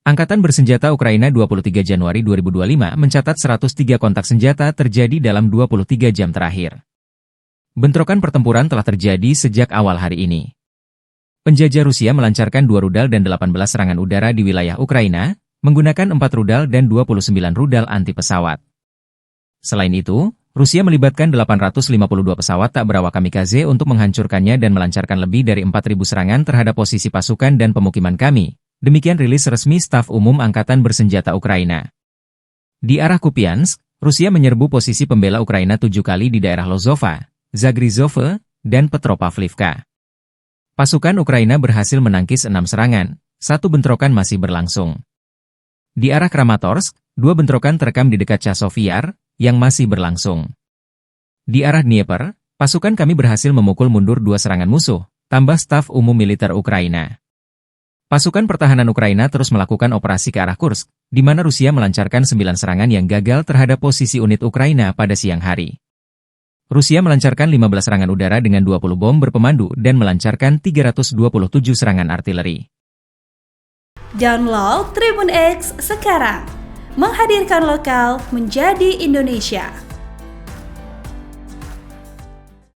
Angkatan Bersenjata Ukraina 23 Januari 2025 mencatat 103 kontak senjata terjadi dalam 23 jam terakhir. Bentrokan pertempuran telah terjadi sejak awal hari ini. Penjajah Rusia melancarkan 2 rudal dan 18 serangan udara di wilayah Ukraina, menggunakan 4 rudal dan 29 rudal anti-pesawat. Selain itu, Rusia melibatkan 852 pesawat tak berawak kamikaze untuk menghancurkannya dan melancarkan lebih dari 4.000 serangan terhadap posisi pasukan dan pemukiman kami. Demikian rilis resmi Staf Umum Angkatan Bersenjata Ukraina. Di arah Kupiansk, Rusia menyerbu posisi pembela Ukraina 7 kali di daerah Lozova, Zagrizhov, dan Petropavlivka. Pasukan Ukraina berhasil menangkis 6 serangan, 1 bentrokan masih berlangsung. Di arah Kramatorsk, 2 bentrokan terekam di dekat Chasiv Yar, yang masih berlangsung. Di arah Dnieper, pasukan kami berhasil memukul mundur 2 serangan musuh, tambah Staf Umum Militer Ukraina. Pasukan pertahanan Ukraina terus melakukan operasi ke arah Kursk, di mana Rusia melancarkan 9 serangan yang gagal terhadap posisi unit Ukraina pada siang hari. Rusia melancarkan 15 serangan udara dengan 20 bom berpemandu dan melancarkan 327 serangan artileri. Download Tribun X sekarang, menghadirkan lokal menjadi Indonesia.